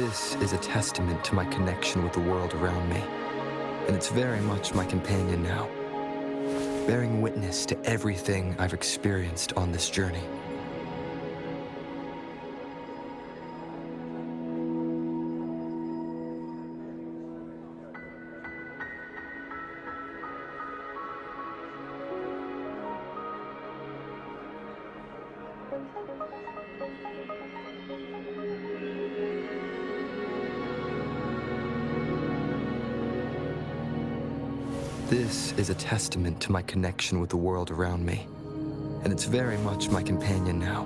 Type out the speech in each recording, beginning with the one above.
This is a testament to my connection with the world around me, and it's very much my companion now, bearing witness to everything I've experienced on this journey. This is a testament to my connection with the world around me, and it's very much my companion now,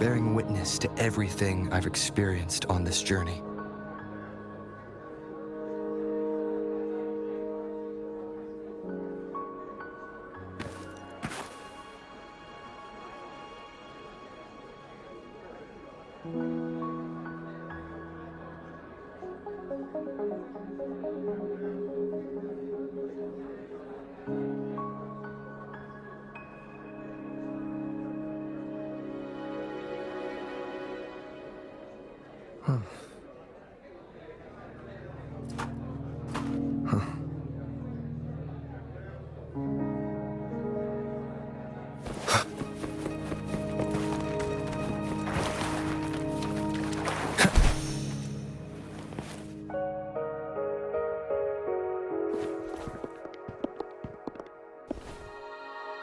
bearing witness to everything I've experienced on this journey.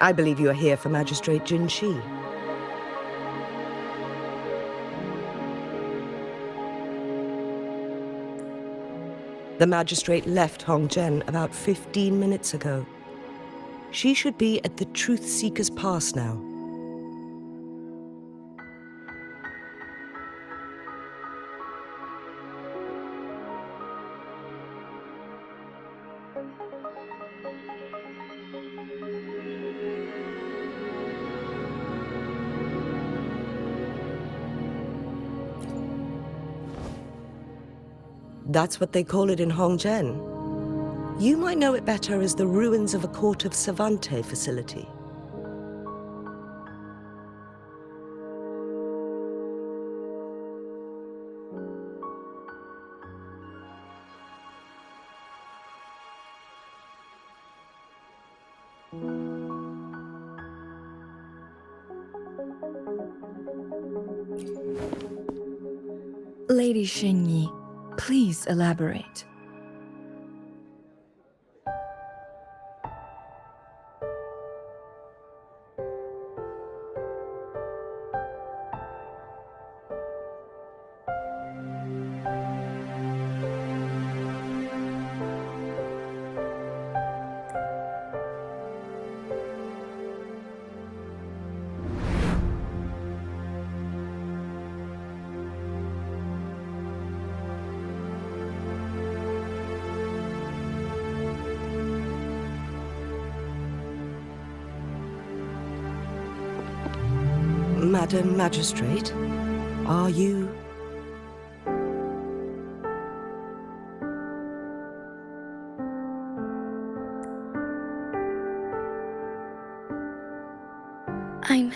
I believe you are here for Magistrate Jin Shi. The magistrate left Hongzhen about 15 minutes ago. She should be at the Truth Seeker's Pass now. That's what they call it in Hongzhen. You might know it better as the ruins of a Court of Savante facility. Lady Xingyi, please elaborate. Madam Magistrate, are you... I'm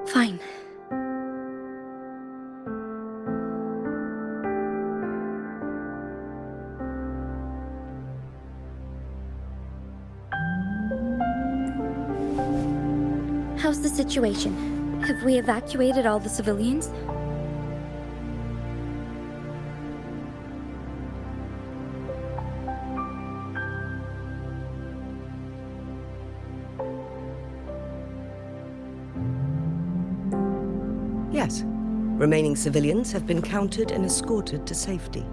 fine. How's the situation? Have we evacuated all the civilians? Yes. Remaining civilians have been counted and escorted to safety.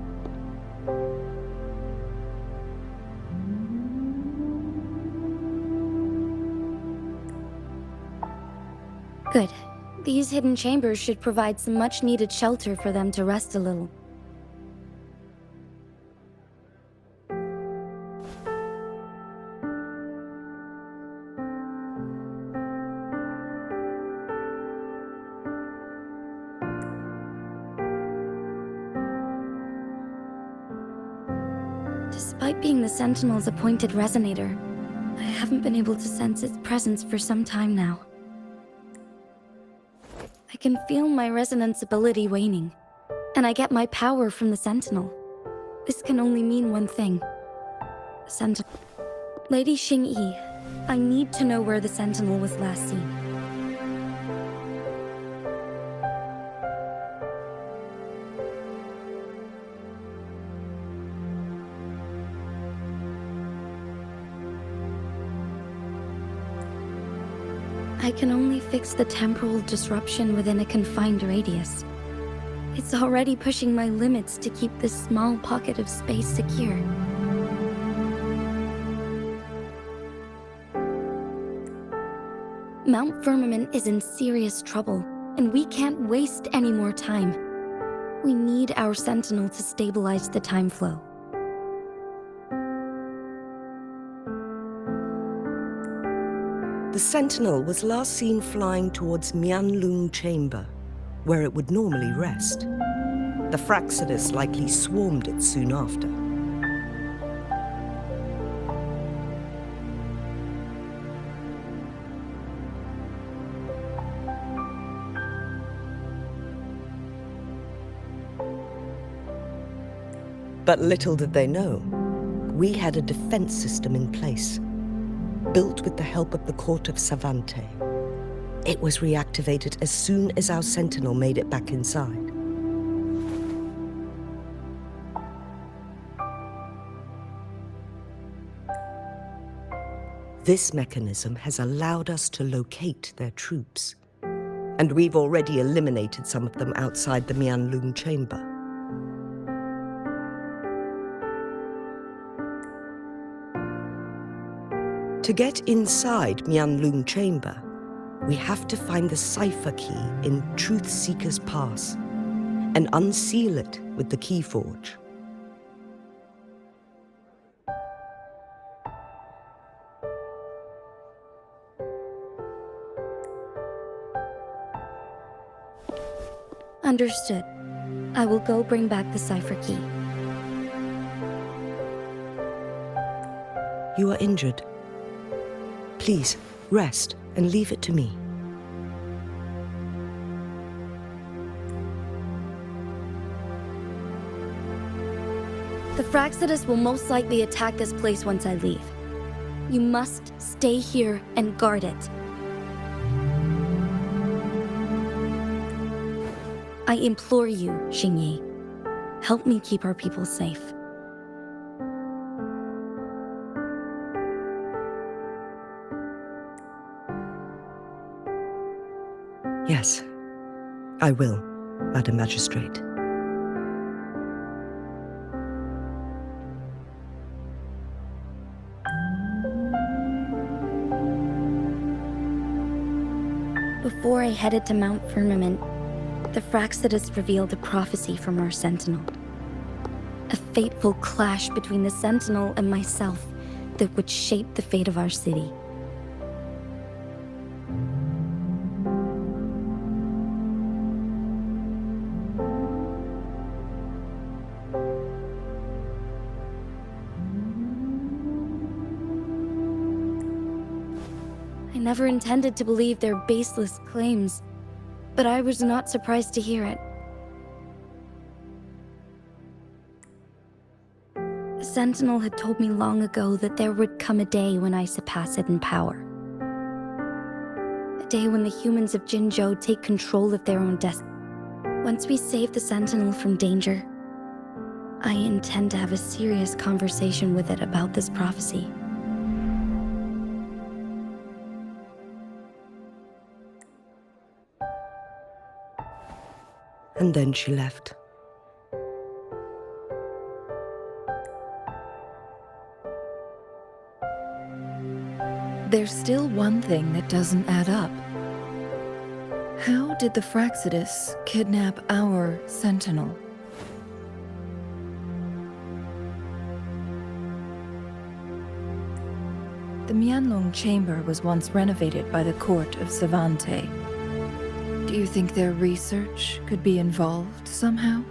Good. These hidden chambers should provide some much-needed shelter for them to rest a little. Despite being the Sentinel's appointed resonator, I haven't been able to sense its presence for some time now. I can feel my resonance ability waning, and I get my power from the Sentinel. This can only mean one thing. Sentinel. Lady Xingyi, I need to know where the Sentinel was last seen. I can only fix the temporal disruption within a confined radius. It's already pushing my limits to keep this small pocket of space secure. Mount Firmament is in serious trouble, and we can't waste any more time. We need our Sentinel to stabilize the time flow. The Sentinel was last seen flying towards Mianlung Chamber, where it would normally rest. The Fraxidus likely swarmed it soon after. But little did they know, we had a defense system in place, built with the help of the court of Savante. It was reactivated as soon as our Sentinel made it back inside. This mechanism has allowed us to locate their troops, and we've already eliminated some of them outside the Mianlung Chamber. To get inside Mianlung Chamber, we have to find the cipher key in Truth Seeker's Pass and unseal it with the Keyforge. Understood. I will go bring back the cipher key. You are injured. Please, rest and leave it to me. The Fraxidus will most likely attack this place once I leave. You must stay here and guard it. I implore you, Xingyi. Help me keep our people safe. Yes, I will, Madam Magistrate. Before I headed to Mount Firmament, the Fraxidus revealed a prophecy from our Sentinel. A fateful clash between the Sentinel and myself that would shape the fate of our city. I never intended to believe their baseless claims, but I was not surprised to hear it. The Sentinel had told me long ago that there would come a day when I surpass it in power. A day when the humans of Jinzhou take control of their own destiny. Once we save the Sentinel from danger, I intend to have a serious conversation with it about this prophecy. And then she left. There's still one thing that doesn't add up. How did the Fraxidus kidnap our Sentinel? The Mianlong Chamber was once renovated by the court of Savante. Do you think their research could be involved somehow?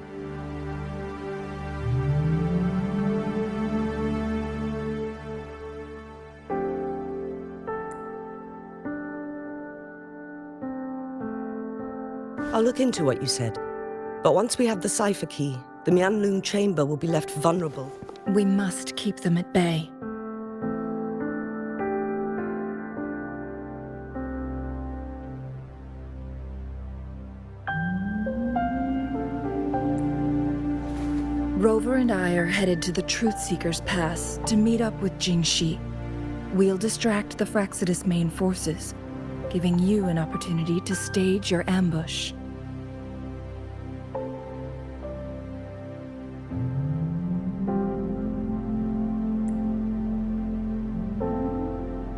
I'll look into what you said, But once we have the cipher key, the Mianlun chamber will be left vulnerable. We must keep them at bay. Rover and I are headed to the Truth Seeker's Pass to meet up with Jingxi. We'll distract the Fraxidus main forces, giving you an opportunity to stage your ambush.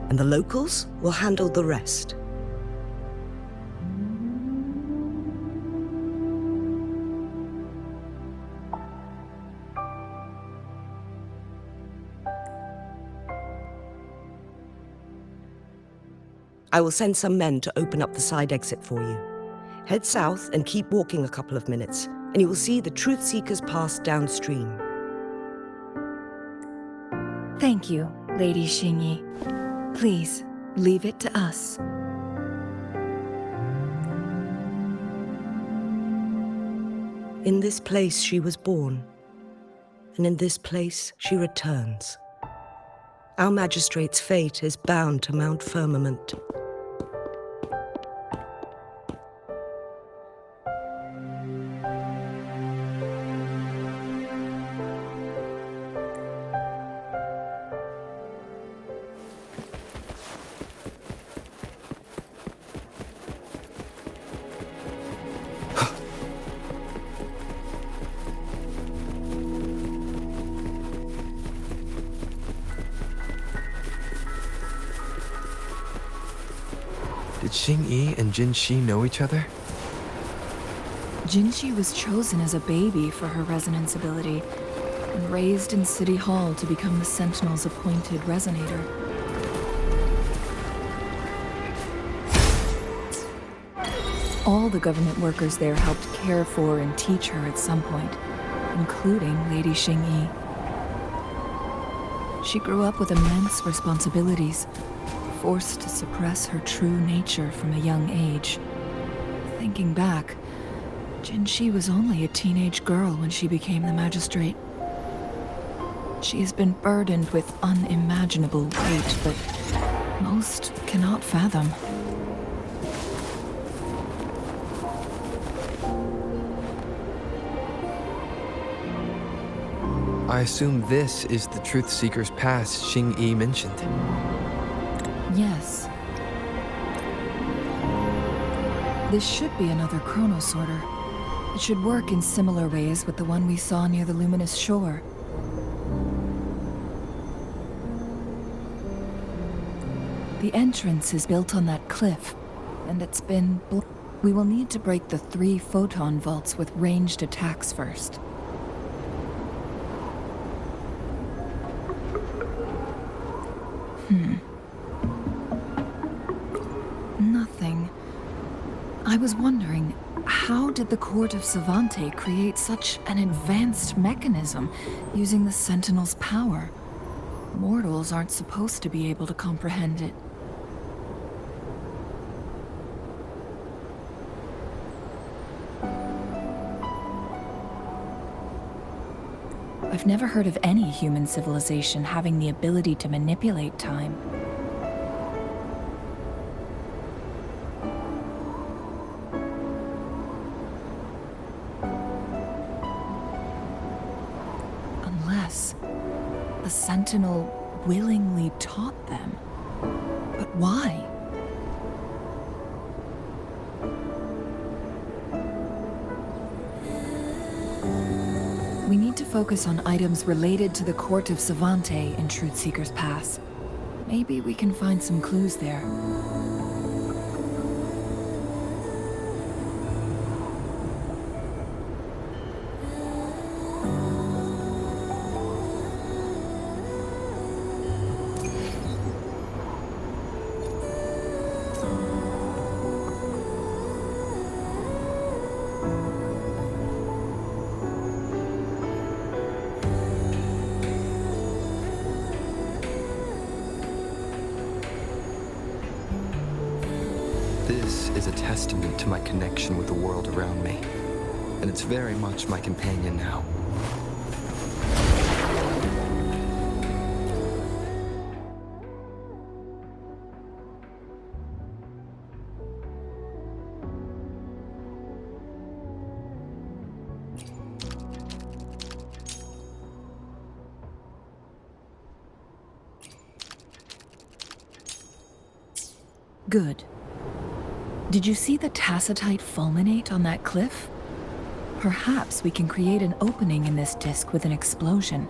And the locals will handle the rest. I will send some men to open up the side exit for you. Head south and keep walking a couple of minutes, and you will see the Truth Seekers Pass downstream. Thank you, Lady Xingyi. Please, leave it to us. In this place she was born, and in this place she returns. Our magistrate's fate is bound to Mount Firmament. Did Xingyi and Jinxi know each other? Jinxi was chosen as a baby for her resonance ability and raised in City Hall to become the Sentinel's appointed resonator. All the government workers there helped care for and teach her at some point, including Lady Xingyi. She grew up with immense responsibilities, forced to suppress her true nature from a young age. Thinking back, Jinxi was only a teenage girl when she became the magistrate. She has been burdened with unimaginable weight that most cannot fathom. I assume this is the Truth Seeker's Pass Xingyi mentioned. Yes. This should be another chronosorter. It should work in similar ways with the one we saw near the luminous shore. The entrance is built on that cliff, and it's been... We will need to break the 3 photon vaults with ranged attacks first. Nothing. I was wondering, how did the Court of Savante create such an advanced mechanism using the Sentinel's power? Mortals aren't supposed to be able to comprehend it. I've never heard of any human civilization having the ability to manipulate time. Unless the Sentinel willingly taught them. But why? We need to focus on items related to the Court of Savante in Truth Seeker's Pass. Maybe we can find some clues there. This is a testament to my connection with the world around me. and it's very much my companion now. Good. Did you see the tacitite fulminate on that cliff? Perhaps we can create an opening in this disk with an explosion.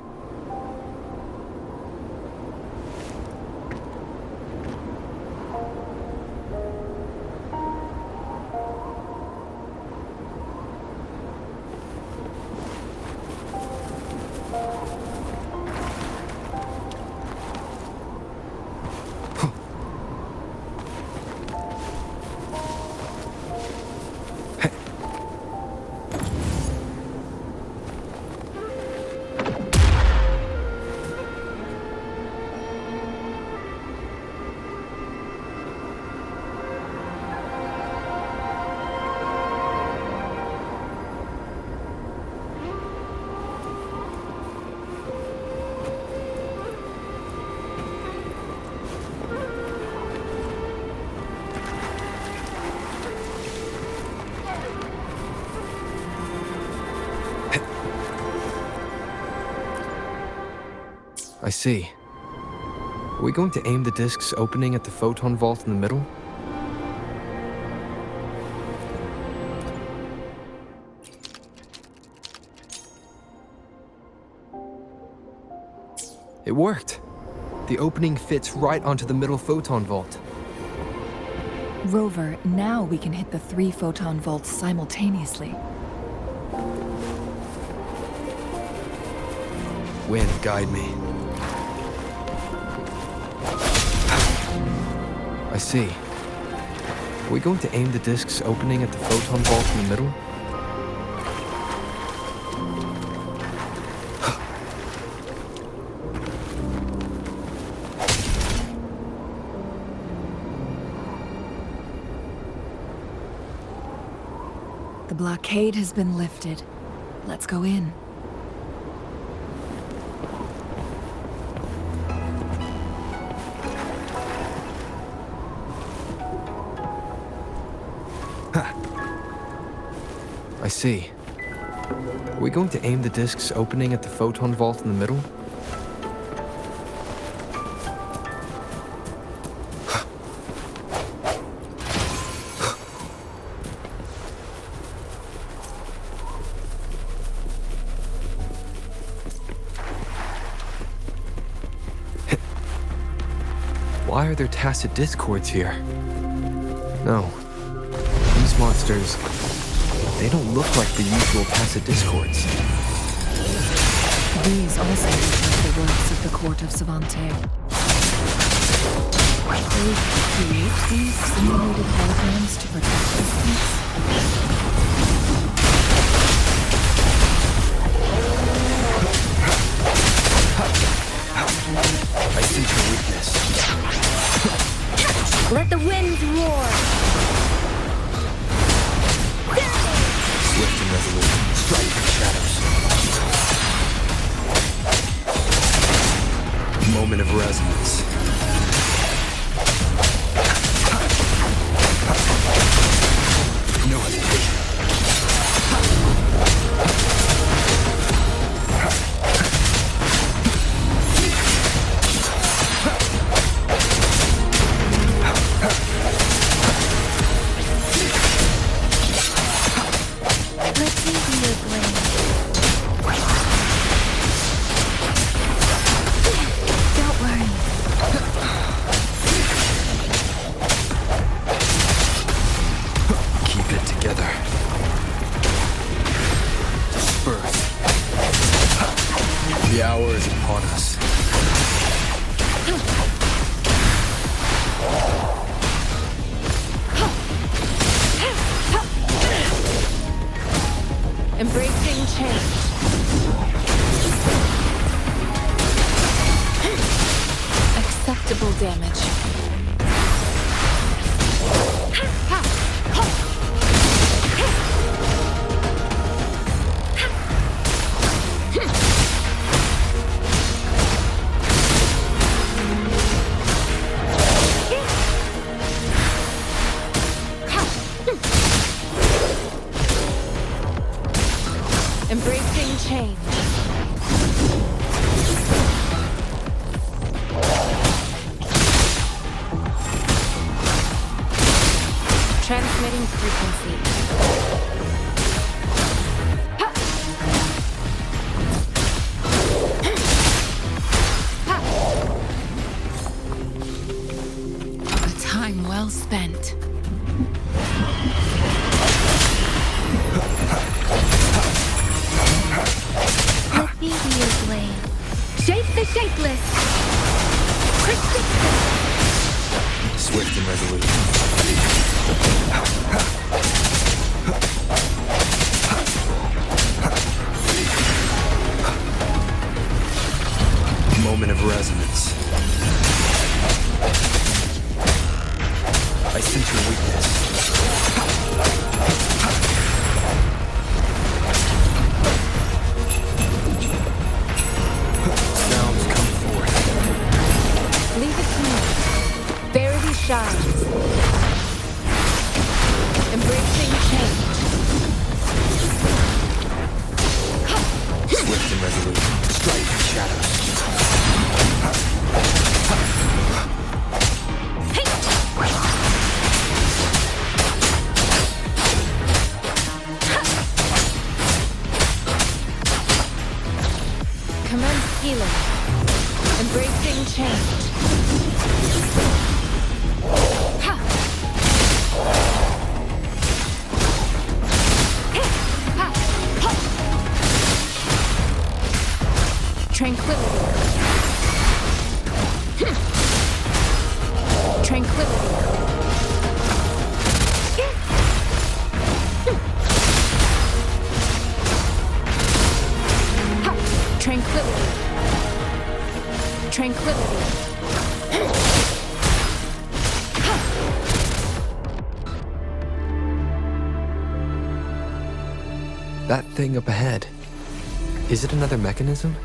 I see. Are we going to aim the disk's opening at the photon vault in the middle? It worked! The opening fits right onto the middle photon vault. Rover, now we can hit the 3 photon vaults simultaneously. Wind, guide me. I see. Are we going to aim the disk's opening at the photon vault in the middle? The blockade has been lifted. Let's go in. I see. Are we going to aim the disk's opening at the photon vault in the middle? Why are there tacit discords here? No. These monsters, they don't look like the usual tacit discords. These also reflect the works of the court of Savante. They create these simulated holograms to protect this peace. I see your weakness. Let the winds roar! Swift and resolute. Strike the shadows. Moment of resonance. No hesitation. Let's see who your brain. Don't worry. Keep it together. Disperse. The hour is upon us. Embracing change. Acceptable damage. frequency. A time well spent. Let me be your blade. Shape the shapeless! Swift and resolute. Moment of resonance. I sense your weakness. Sounds come forth. Leave it to me. Verity shines. Embracing change. Swift and resolute. Strike and shadows. Commence healing. Embracing change. Tranquility. Tranquility. Tranquility. Tranquility. That thing up ahead. Is it another mechanism?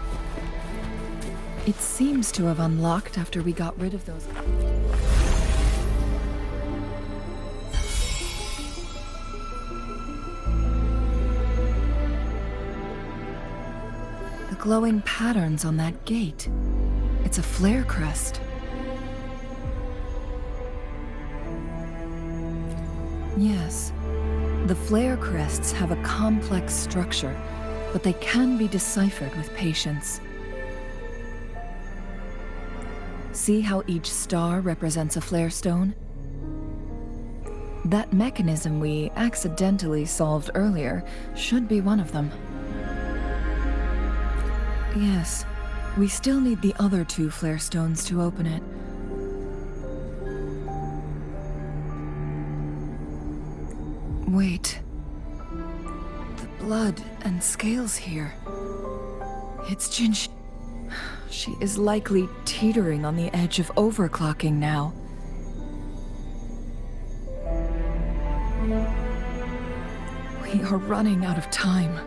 It seems to have unlocked after we got rid of those. The glowing patterns on that gate. It's a flare crest. Yes. The flare crests have a complex structure, but they can be deciphered with patience. See how each star represents a flare stone? That mechanism we accidentally solved earlier should be one of them. Yes, we still need the other 2 flare stones to open it. Wait. The blood and scales here. It's Jinshi. She is likely teetering on the edge of overclocking now. We are running out of time.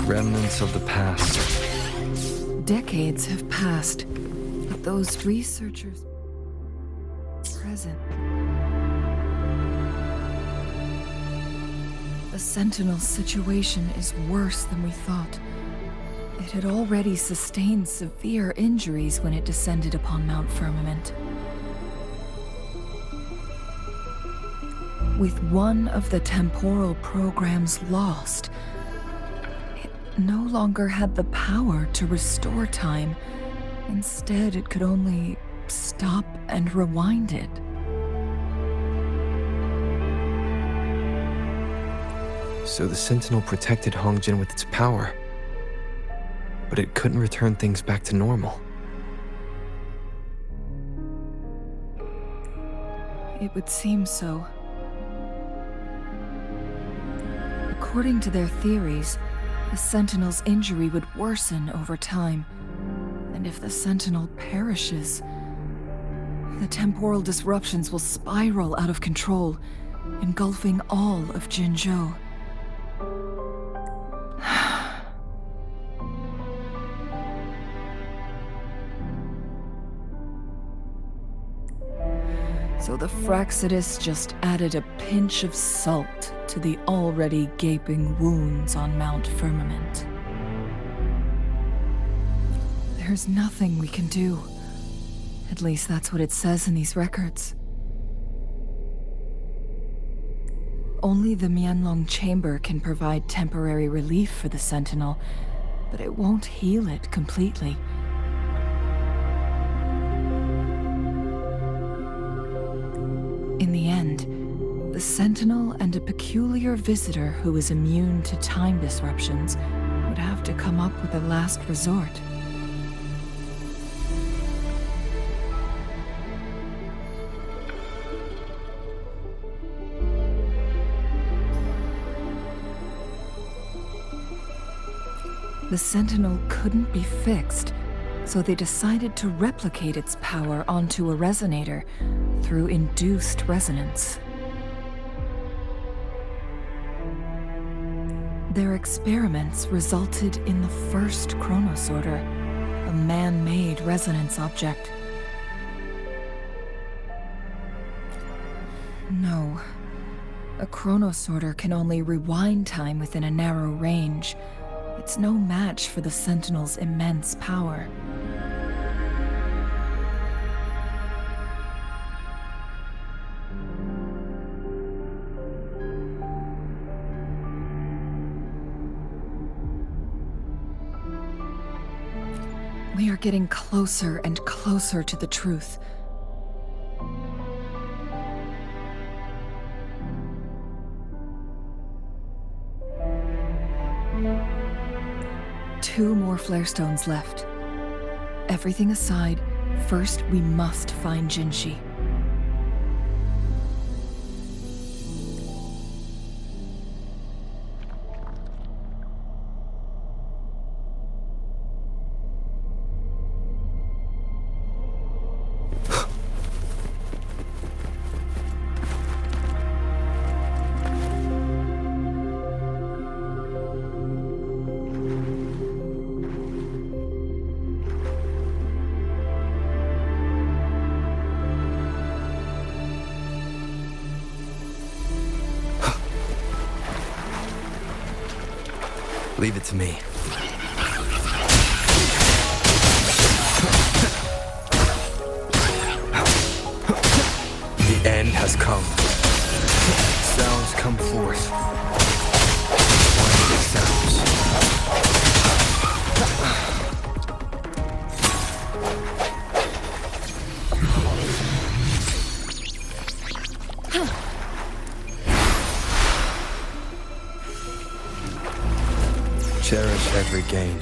Remnants of the past. Decades have passed, but those researchers present. The Sentinel's situation is worse than we thought. It had already sustained severe injuries when it descended upon Mount Firmament. With one of the temporal programs lost, no longer had the power to restore time. Instead, it could only stop and rewind it. So the Sentinel protected Hongjin with its power, but it couldn't return things back to normal. It would seem so. According to their theories, the Sentinel's injury would worsen over time, and if the Sentinel perishes, the temporal disruptions will spiral out of control, engulfing all of Fraxidus just added a pinch of salt to the already gaping wounds on Mount Firmament. There's nothing we can do. At least that's what it says in these records. Only the Mianlong Chamber can provide temporary relief for the Sentinel, but it won't heal it completely. In the end, the Sentinel and a peculiar visitor who is immune to time disruptions would have to come up with a last resort. The Sentinel couldn't be fixed, so they decided to replicate its power onto a resonator through induced resonance. Their experiments resulted in the first chronosorter, a man-made resonance object. No, a chronosorter can only rewind time within a narrow range. It's no match for the Sentinel's immense power. We are getting closer and closer to the truth. Two more flare stones left. Everything aside, first we must find Jinshi. Leave it to me. The end has come. Sounds come forth. Wondrous sounds. Cherish every gain.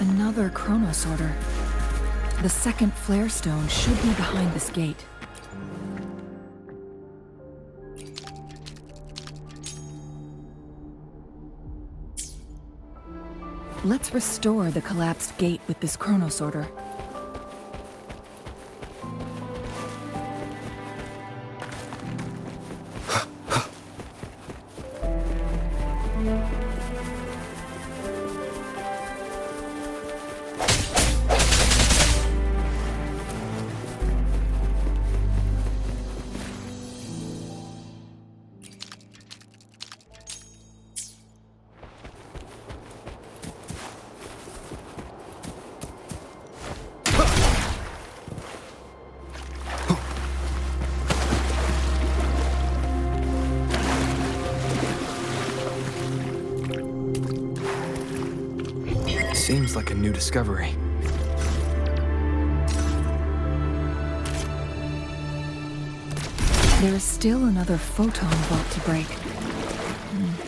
Another chronosorter. The second flare stone should be behind this gate. Let's restore the collapsed gate with this chronosorter. Seems like a new discovery. There is still another photon vault to break.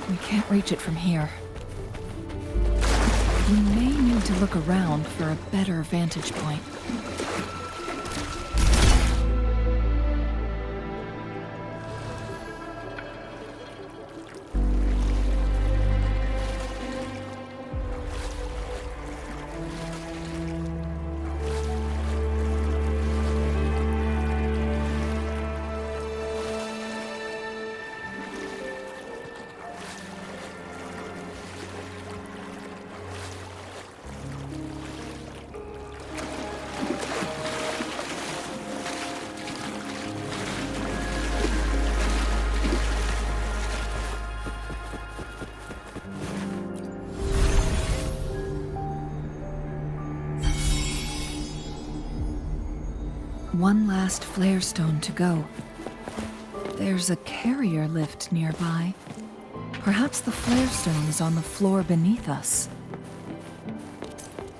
We can't reach it from here. We may need to look around for a better vantage point. one last flare stone to go. There's a carrier lift nearby. Perhaps the flare stone is on the floor beneath us.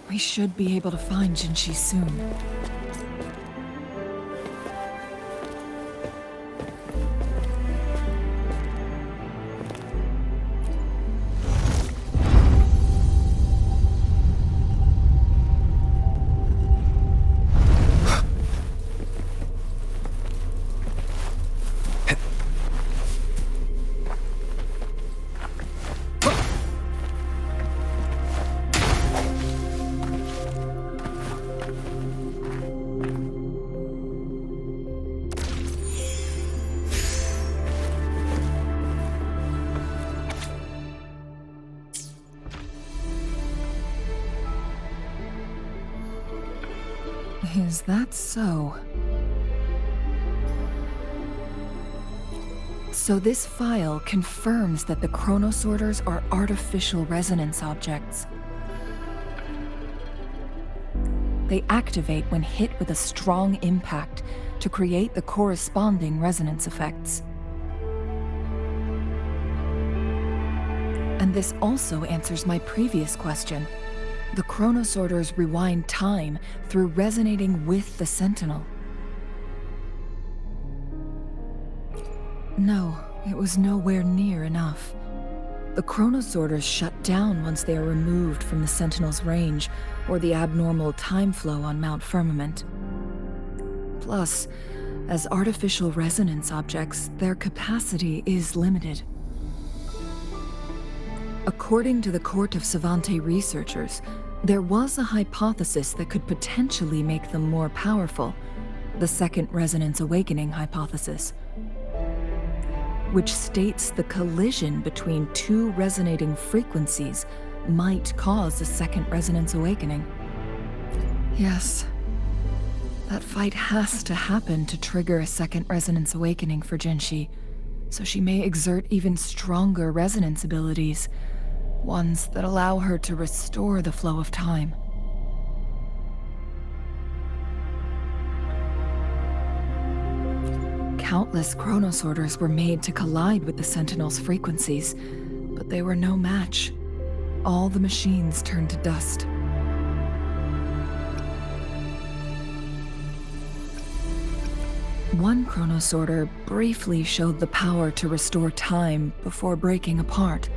We should be able to find Jinshi soon. Is that so? So this file confirms that the chronosorters are artificial resonance objects. They activate when hit with a strong impact to create the corresponding resonance effects. And this also answers my previous question. The chronosorters rewind time through resonating with the Sentinel. No, it was nowhere near enough. The chronosorters shut down once they are removed from the Sentinel's range or the abnormal time flow on Mount Firmament. Plus, as artificial resonance objects, their capacity is limited. According to the Court of Savante researchers, there was a hypothesis that could potentially make them more powerful, the Second Resonance Awakening hypothesis, which states the collision between two resonating frequencies might cause a Second Resonance Awakening. Yes, that fight has to happen to trigger a Second Resonance Awakening for Jinshi, so she may exert even stronger resonance abilities, ones that allow her to restore the flow of time. Countless chronosorters were made to collide with the Sentinel's frequencies, but they were no match. All the machines turned to dust. One chronosorter briefly showed the power to restore time before breaking apart.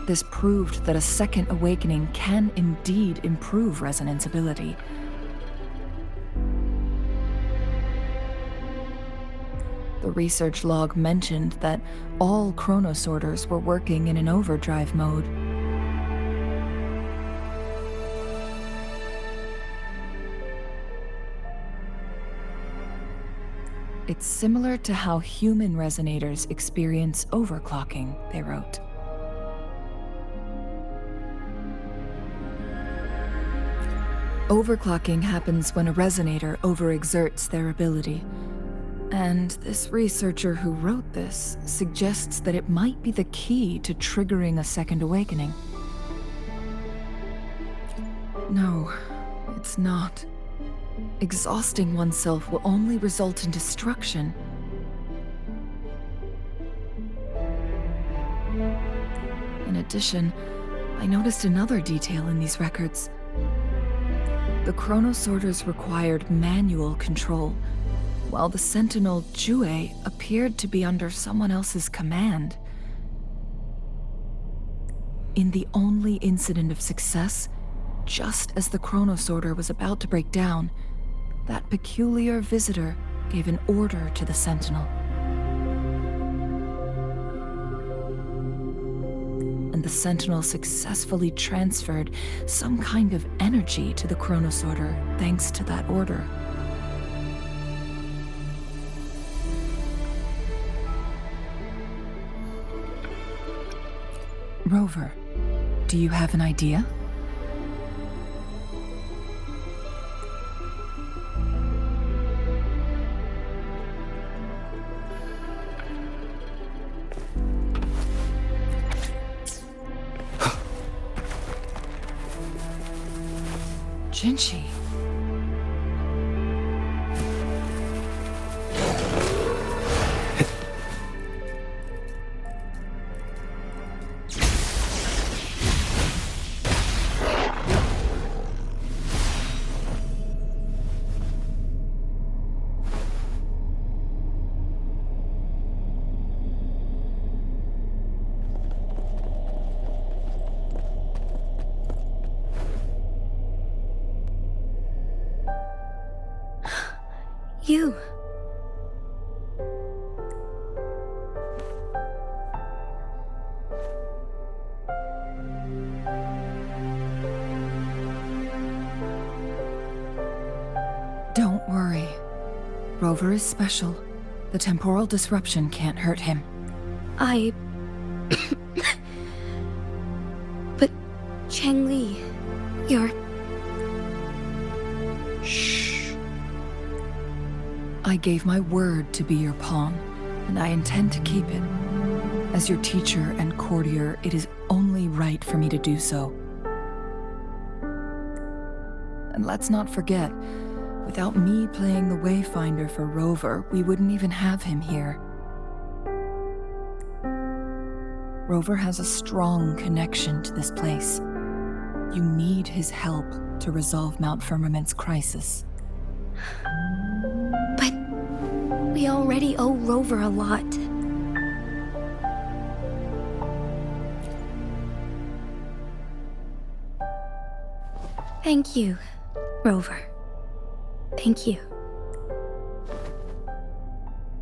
This proved that a second awakening can indeed improve resonance ability. The research log mentioned that all chronosorters were working in an overdrive mode. It's similar to how human resonators experience overclocking, they wrote. Overclocking happens when a resonator overexerts their ability. And this researcher who wrote this suggests that it might be the key to triggering a second awakening. No, it's not. Exhausting oneself will only result in destruction. In addition, I noticed another detail in these records. The chronosorters required manual control, while the Sentinel Jue appeared to be under someone else's command. In the only incident of success, just as the chronosorter was about to break down, that peculiar visitor gave an order to the Sentinel. And the Sentinel successfully transferred some kind of energy to the chronosorter thanks to that order. Rover, do you have an idea? Jinchi. You. Don't worry. Rover is special. The temporal disruption can't hurt him. But Changli, you're... Shh. I gave my word to be your pawn, and I intend to keep it. As your teacher and courtier, it is only right for me to do so. And let's not forget, without me playing the Wayfinder for Rover, we wouldn't even have him here. Rover has a strong connection to this place. You need his help to resolve Mount Firmament's crisis. But we already owe Rover a lot. Thank you, Rover. Thank you.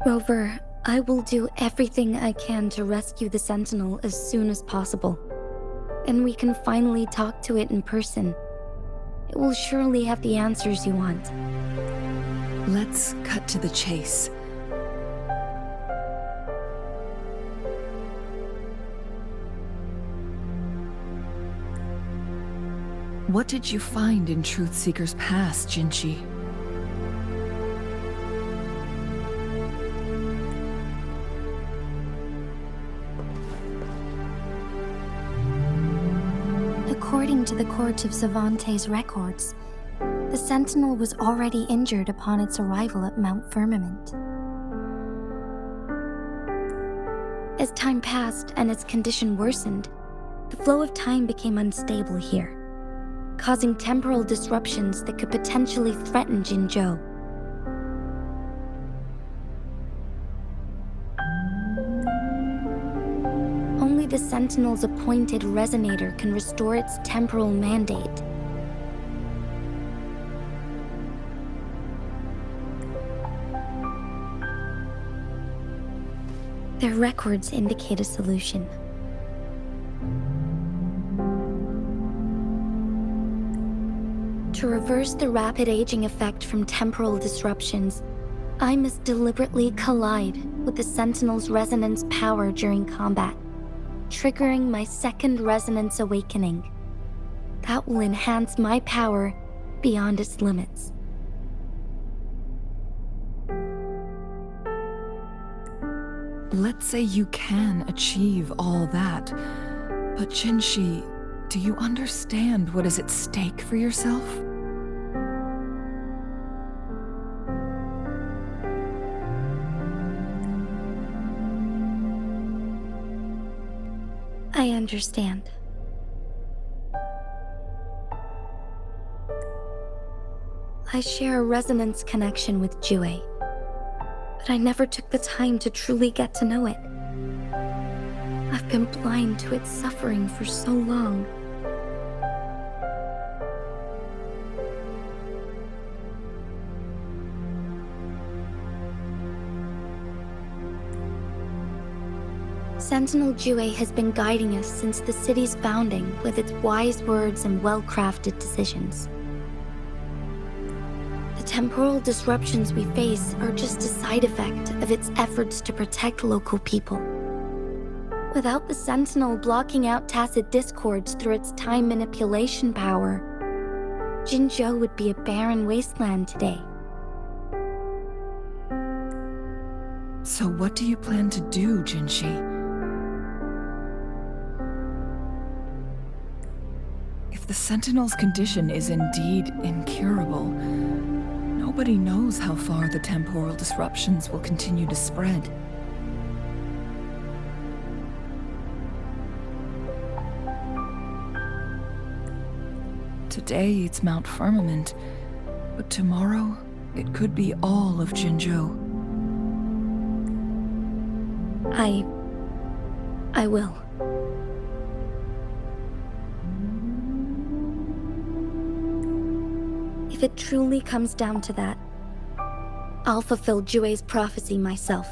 Rover, I will do everything I can to rescue the Sentinel as soon as possible. And we can finally talk to it in person. It will surely have the answers you want. Let's cut to the chase. What did you find in Truthseeker's past, Jinchi? According to the Court of Savante's records, the Sentinel was already injured upon its arrival at Mount Firmament. As time passed and its condition worsened, the flow of time became unstable here, causing temporal disruptions that could potentially threaten Jinzhou. Only the Sentinel's appointed resonator can restore its temporal mandate. Their records indicate a solution. To reverse the rapid aging effect from temporal disruptions, I must deliberately collide with the Sentinel's resonance power during combat, triggering my second resonance awakening. That will enhance my power beyond its limits. Let's say you can achieve all that, but Jinshi, do you understand what is at stake for yourself? I understand. I share a resonance connection with Jue, but I never took the time to truly get to know it. I've been blind to its suffering for so long. Sentinel Jue has been guiding us since the city's founding with its wise words and well-crafted decisions. The temporal disruptions we face are just a side effect of its efforts to protect local people. Without the Sentinel blocking out tacit discords through its time manipulation power, Jinzhou would be a barren wasteland today. So what do you plan to do, Jinshi? If the Sentinel's condition is indeed incurable, nobody knows how far the temporal disruptions will continue to spread. Today it's Mount Firmament, but tomorrow it could be all of Jinzhou. I will. If it truly comes down to that, I'll fulfill Jue's prophecy myself.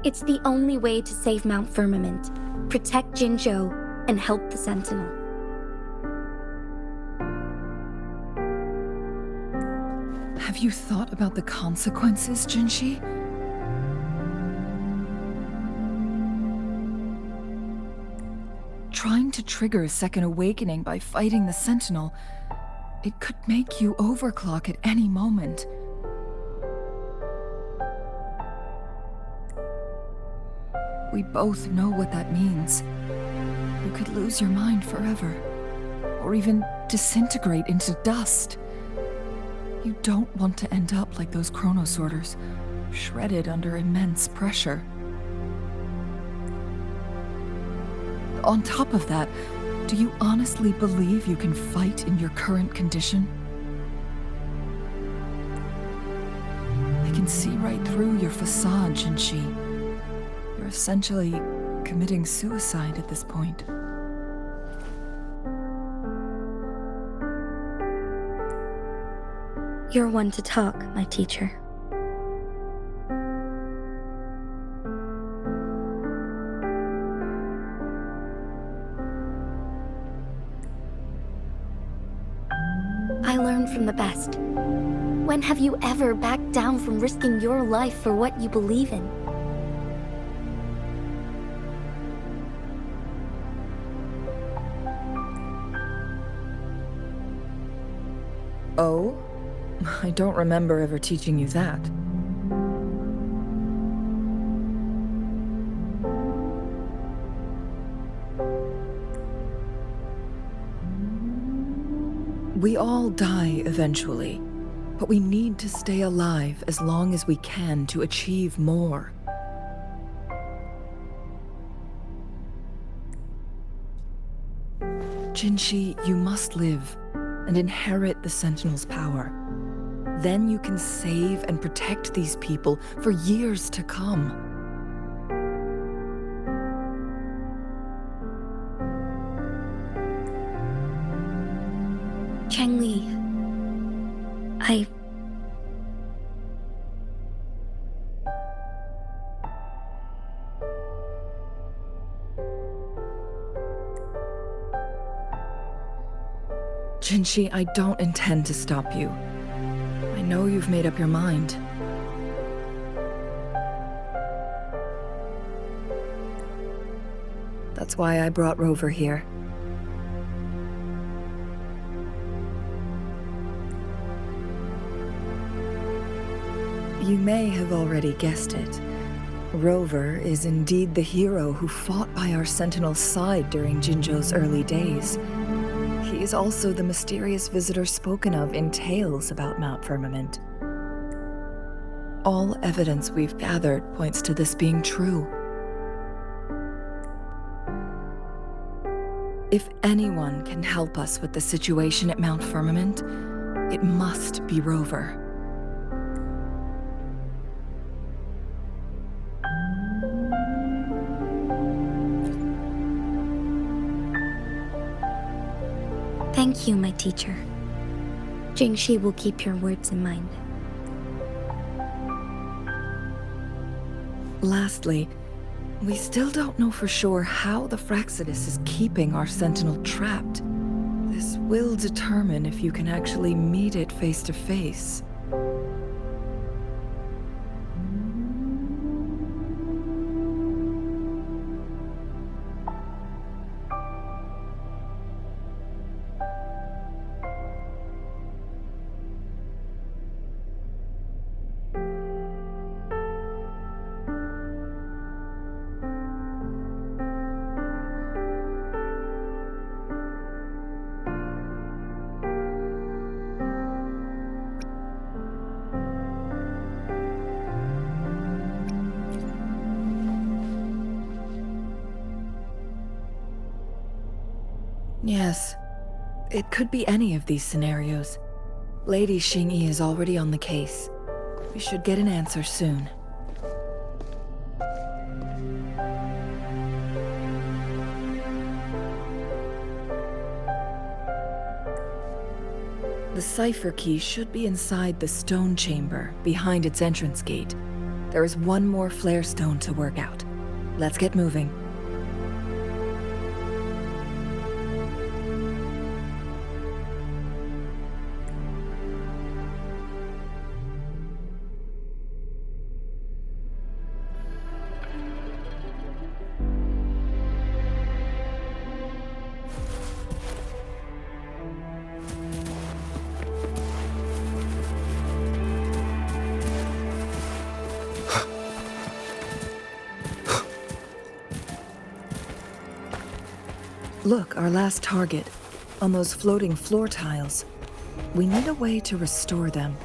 It's the only way to save Mount Firmament, protect Jinzhou, and help the Sentinel. Have you thought about the consequences, Jinshi? Trying to trigger a second awakening by fighting the Sentinel, it could make you overclock at any moment. We both know what that means. You could lose your mind forever, or even disintegrate into dust. You don't want to end up like those chronosorters, shredded under immense pressure. On top of that, do you honestly believe you can fight in your current condition? I can see right through your facade, Jinshi. You're essentially committing suicide at this point. You're one to talk, my teacher. I learned from the best. When have you ever backed down from risking your life for what you believe in? Oh? I don't remember ever teaching you that. We all die eventually, but we need to stay alive as long as we can to achieve more. Jinshi, you must live and inherit the Sentinel's power. Then you can save and protect these people for years to come. Changli, Jinshi, I don't intend to stop you. I know you've made up your mind. That's why I brought Rover here. You may have already guessed it. Rover is indeed the hero who fought by our Sentinel's side during Jinzhou's early days. He is also the mysterious visitor spoken of in tales about Mount Firmament. All evidence we've gathered points to this being true. If anyone can help us with the situation at Mount Firmament, it must be Rover. thank you, my teacher. Jingxi will keep your words in mind. Lastly, we still don't know for sure how the Fraxidus is keeping our Sentinel trapped. This will determine if you can actually meet it face to face. Yes. It could be any of these scenarios. Lady Xingyi is already on the case. We should get an answer soon. The cipher key should be inside the stone chamber, behind its entrance gate. There is one more flare stone to work out. Let's get moving. Look, our last target. On those floating floor tiles. We need a way to restore them.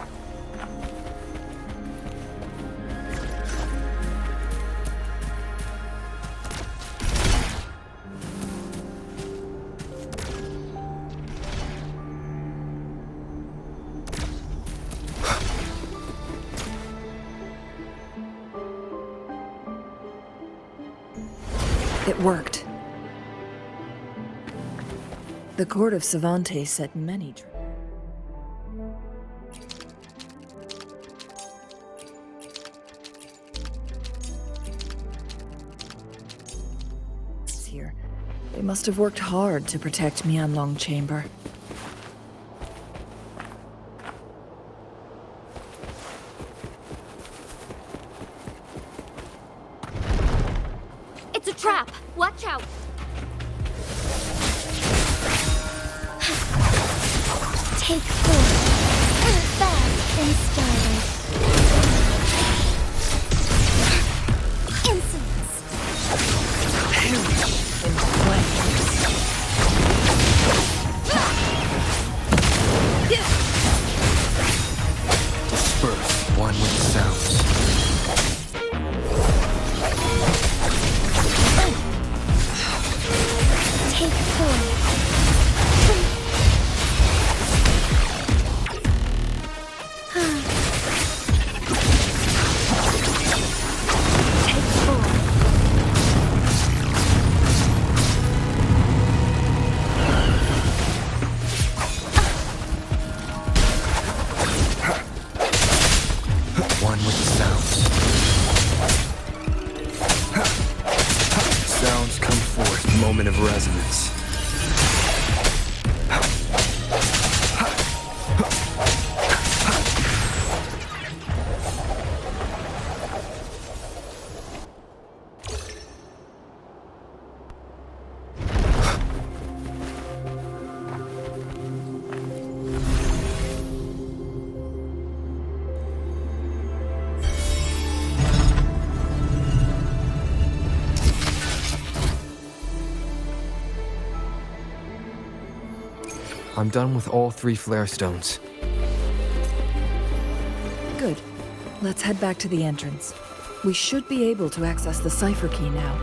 It worked. The court of Savante set many here. They must have worked hard to protect Mianlong Chamber. It's a trap! Watch out! Take 4. Fast and stylish. Insolence. Perish in flames. Disperse, one with the sounds. Take 4. One with the sounds. Sounds come forth, moment of resonance. I'm done with all 3 flare stones. Good. Let's head back to the entrance. We should be able to access the cipher key now.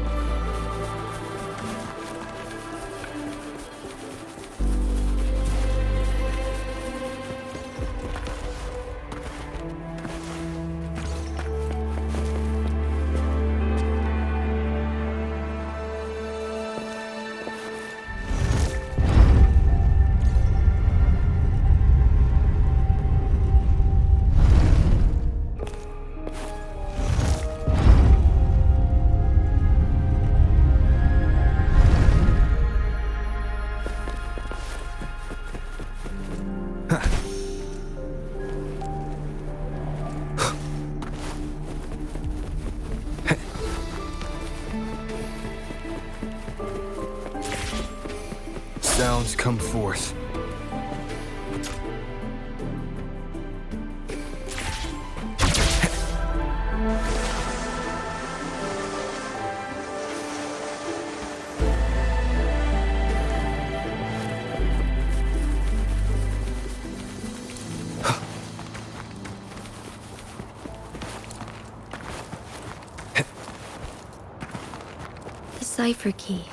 Sounds come forth. The cipher key.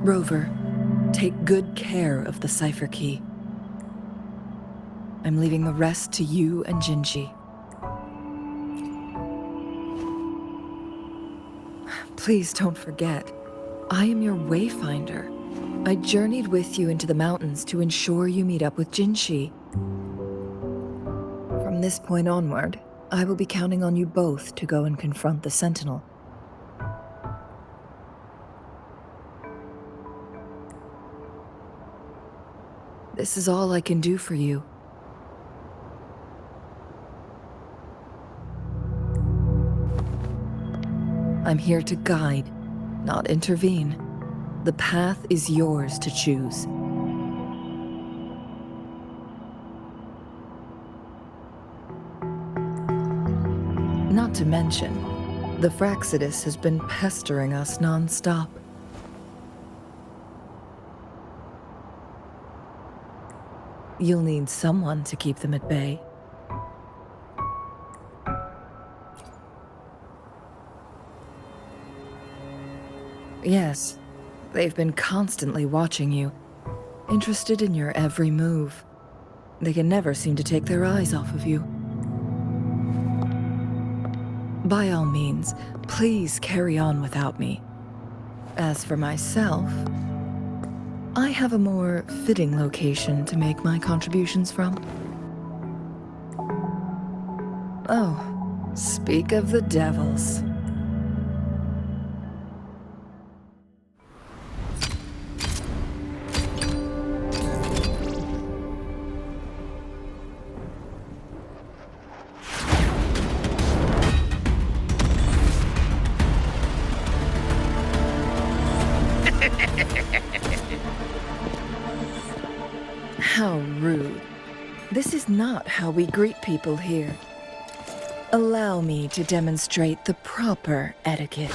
Rover, take good care of the cipher key. I'm leaving the rest to you and Jinji. Please don't forget, I am your wayfinder. I journeyed with you into the mountains to ensure you meet up with Jinshi. From this point onward, I will be counting on you both to go and confront the Sentinel. This is all I can do for you. I'm here to guide, not intervene. The path is yours to choose. Not to mention, the Fraxidus has been pestering us non-stop. You'll need someone to keep them at bay. Yes, they've been constantly watching you, interested in your every move. They can never seem to take their eyes off of you. By all means, please carry on without me. As for myself, I have a more fitting location to make my contributions from. Oh, speak of the devils. How rude. This is not how we greet people here. Allow me to demonstrate the proper etiquette.